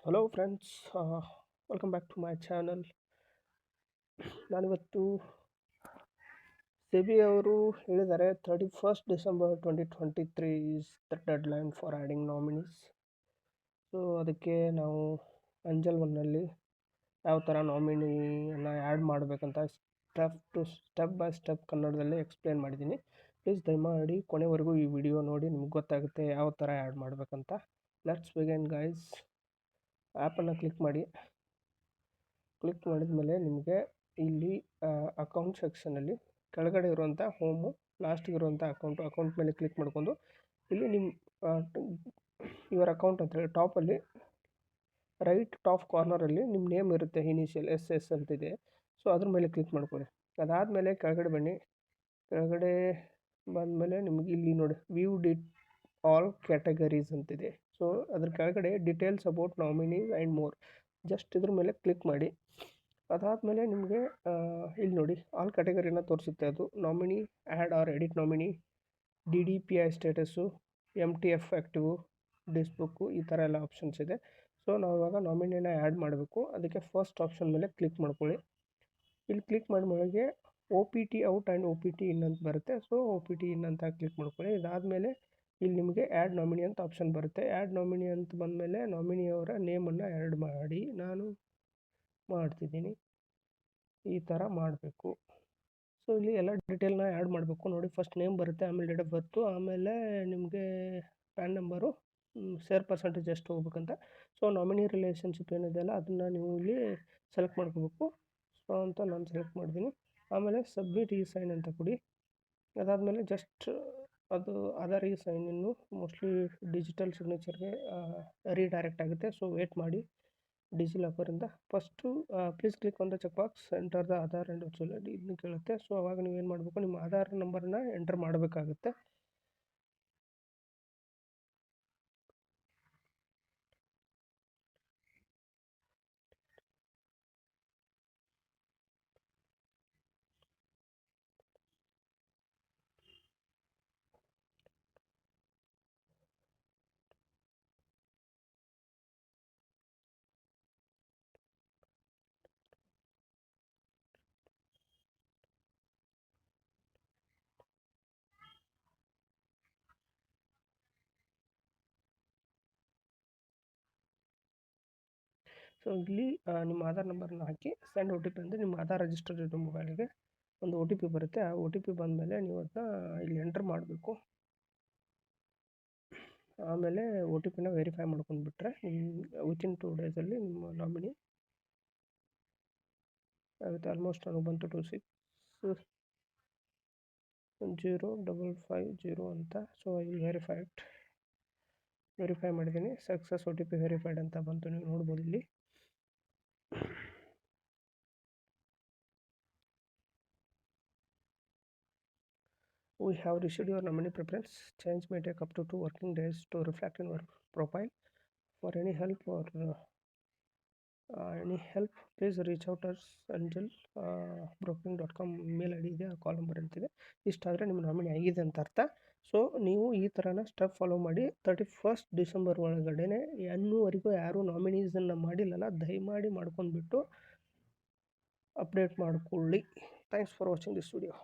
Hello friends, welcome back to my channel. ನಾನಿವತ್ತು SEBI ಅವರು ಹೇಳಿದ್ದಾರೆ 31st December 2023 is the deadline for adding nominees. So ಅದಕ್ಕೆ ನಾವು Angel ಒನ್ನಲ್ಲಿ ಯಾವ ಥರ ನಾಮಿನಿಯನ್ನು ಆ್ಯಡ್ ಮಾಡಬೇಕಂತ ಸ್ಟೆಪ್ ಬೈ ಸ್ಟೆಪ್ ಕನ್ನಡದಲ್ಲೇ ಎಕ್ಸ್ಪ್ಲೇನ್ ಮಾಡಿದ್ದೀನಿ. ಪ್ಲೀಸ್ ದಯಮಾಡಿ ಕೊನೆವರೆಗೂ ಈ ವಿಡಿಯೋ ನೋಡಿ, ನಿಮ್ಗೆ ಗೊತ್ತಾಗುತ್ತೆ ಯಾವ ಥರ ಆ್ಯಡ್ ಮಾಡಬೇಕಂತ. Let's begin guys. ಆ್ಯಪನ್ನು ಕ್ಲಿಕ್ ಮಾಡಿದ ಮೇಲೆ ನಿಮಗೆ ಇಲ್ಲಿ ಅಕೌಂಟ್ ಸೆಕ್ಷನಲ್ಲಿ ಕೆಳಗಡೆ ಇರುವಂಥ ಹೋಮು, ಲಾಸ್ಟಿಗೆ ಇರುವಂಥ ಅಕೌಂಟ್ ಮೇಲೆ ಕ್ಲಿಕ್ ಮಾಡ್ಕೊಂಡು ಇಲ್ಲಿ ನಿಮ್ಮ ಯುವರ್ ಅಕೌಂಟ್ ಅಂತ ಹೇಳಿ ಟಾಪಲ್ಲಿ ರೈಟ್ ಟಾಪ್ ಕಾರ್ನರಲ್ಲಿ ನಿಮ್ಮ ನೇಮ್ ಇರುತ್ತೆ, ಇನಿಷಿಯಲ್ SS ಅಂತಿದೆ. ಸೊ ಅದ್ರ ಮೇಲೆ ಕ್ಲಿಕ್ ಮಾಡ್ಕೊಳ್ಳಿ. ಅದಾದಮೇಲೆ ಕೆಳಗಡೆ ಬನ್ನಿ. ಕೆಳಗಡೆ ಬಂದಮೇಲೆ ನಿಮಗೆ ಇಲ್ಲಿ ನೋಡಿ ವ್ಯೂ ಆಲ್ ಕ್ಯಾಟಗರೀಸ್ ಅಂತಿದೆ. ಸೊ ಅದ್ರ ಕೆಳಗಡೆ details about nominees and more, just ಇದ್ರ ಮೇಲೆ ಕ್ಲಿಕ್ ಮಾಡಿ. ಅದಾದಮೇಲೆ ನಿಮಗೆ ಇಲ್ಲಿ ನೋಡಿ ಆಲ್ ಕ್ಯಾಟಗರಿನ ತೋರಿಸುತ್ತೆ. ಅದು nominee, add or edit nominee, DDPI status, MTF active, DIS book, ಈ ಥರ ಎಲ್ಲ ಆಪ್ಷನ್ಸ್ ಇದೆ. ಸೊ ನಾವು ಇವಾಗ ನಾಮಿನಿನ ಆ್ಯಡ್ ಮಾಡಬೇಕು. ಅದಕ್ಕೆ ಫಸ್ಟ್ ಆಪ್ಷನ್ ಮೇಲೆ ಕ್ಲಿಕ್ ಮಾಡ್ಕೊಳ್ಳಿ. ಇಲ್ಲಿ ಕ್ಲಿಕ್ ಮಾಡಿದ OPT ಔಟ್ ಆ್ಯಂಡ್ OPT ಇನ್ ಅಂತ ಬರುತ್ತೆ. ಸೊ OPT ಇನ್ ಅಂತ ಕ್ಲಿಕ್ ಮಾಡ್ಕೊಳ್ಳಿ. ಇದಾದಮೇಲೆ ಇಲ್ಲಿ ನಿಮಗೆ ಆ್ಯಡ್ ನಾಮಿನಿ ಅಂತ ಆಪ್ಷನ್ ಬರುತ್ತೆ. ಆ್ಯಡ್ ನಾಮಿನಿ ಅಂತ ಬಂದಮೇಲೆ ನಾಮಿನಿಯವರ ನೇಮನ್ನು ಆ್ಯಡ್ ಮಾಡಿ, ನಾನು ಮಾಡ್ತಿದ್ದೀನಿ. ಈ ಥರ ಮಾಡಬೇಕು. ಸೊ ಇಲ್ಲಿ ಎಲ್ಲ ಡೀಟೇಲ್ನ ಆ್ಯಡ್ ಮಾಡಬೇಕು. ನೋಡಿ, ಫಸ್ಟ್ ನೇಮ್ ಬರುತ್ತೆ, ಆಮೇಲೆ ಡೇಟ್ ಆಫ್ ಬರ್ತು, ಆಮೇಲೆ ನಿಮಗೆ ಪ್ಯಾನ್ ನಂಬರು, ಶೇರ್ ಪರ್ಸೆಂಟೇಜ್ ಎಷ್ಟು ಹೋಗ್ಬೇಕಂತ. ಸೊ ನಾಮಿನಿ ರಿಲೇಷನ್ಶಿಪ್ ಏನಿದೆಯಲ್ಲ ಅದನ್ನು ನೀವು ಇಲ್ಲಿ ಸೆಲೆಕ್ಟ್ ಮಾಡ್ಕೋಬೇಕು. ಸೊ ಅಂತ ನಾನು ಸೆಲೆಕ್ಟ್ ಮಾಡಿದ್ದೀನಿ. ಆಮೇಲೆ ಸಬ್ಮಿಟ್ ಈ ಸೈನ್ ಅಂತ ಕೊಡಿ. ಅದಾದಮೇಲೆ ಜಸ್ಟ್ ಅದು ಅದರ್ ಈ ಸೈನ್ ಇನ್ನು ಮೋಸ್ಟ್ಲಿ ಡಿಜಿಟಲ್ ಸಿಗ್ನೇಚರ್ಗೆ ರೀಡೈರೆಕ್ಟ್ ಆಗುತ್ತೆ. ಸೊ ವೇಟ್ ಮಾಡಿ. ಡಿಜಿಲಾಕರಿಂದ first please click on the check box, enter the Aadhaar and virtual ID ಇದನ್ನು ಕೇಳುತ್ತೆ. ಸೊ ಅವಾಗ ನೀವೇನು ಮಾಡಬೇಕು, ನಿಮ್ಮ ಆಧಾರ್ ನಂಬರನ್ನ ಎಂಟರ್ ಮಾಡಬೇಕಾಗುತ್ತೆ. ಸೊ ಇಲ್ಲಿ ನಿಮ್ಮ ಆಧಾರ್ ನಂಬರನ್ನ ಹಾಕಿ ಸೆಂಡ್ OTP ಅಂದರೆ ನಿಮ್ಮ ಆಧಾರ್ ರಿಜಿಸ್ಟರ್ ಇರೋ ಮೊಬೈಲ್ಗೆ ಒಂದು OTP ಬರುತ್ತೆ. ಆ OTP ಬಂದಮೇಲೆ ನೀವು ಅದನ್ನ ಇಲ್ಲಿ ಎಂಟರ್ ಮಾಡಬೇಕು. ಆಮೇಲೆ OTPನ ವೆರಿಫೈ ಮಾಡ್ಕೊಂಡ್ಬಿಟ್ರೆ ವಿತಿನ್ 2 ಡೇಸಲ್ಲಿ ನಿಮ್ಮ ನಾಮಿನಿ ಆಗುತ್ತೆ. ಆಲ್ಮೋಸ್ಟ್ ನಾನು ಬಂತು 260550 ಅಂತ. ಸೊ ಇಲ್ಲಿ ವೆರಿಫೈ ಮಾಡಿದ್ದೀನಿ. ಸಕ್ಸಸ್ OTP ವೆರಿಫೈಡ್ ಅಂತ ಬಂತು, ನೀವು ನೋಡ್ಬೋದು ಇಲ್ಲಿ. We have received your nominee preference. Change may take up to 2 working days to reflect in your profile. For any help please reach out us angel broking.com mail ID ಇದೆ, ಆ ಕಾಲ್ number ಅಂತಿದೆ. ಇಷ್ಟಾದರೆ ನಿಮ್ಮ nominee ಆಗಿದೆ ಅಂತ ಅರ್ಥ. So ನೀವು ಈ ಥರನ step follow ಮಾಡಿ 31st ಡಿಸೆಂಬರ್ ಒಳಗಡೆ ಇನ್ನೂವರೆಗೂ ಯಾರೂ ನಾಮಿನೀಸನ್ನು ಮಾಡಿಲ್ಲಲ್ಲ, ದಯಮಾಡಿ ಮಾಡ್ಕೊಂಡ್ಬಿಟ್ಟು ಅಪ್ಡೇಟ್ ಮಾಡಿಕೊಳ್ಳಿ. Thanks for watching this video.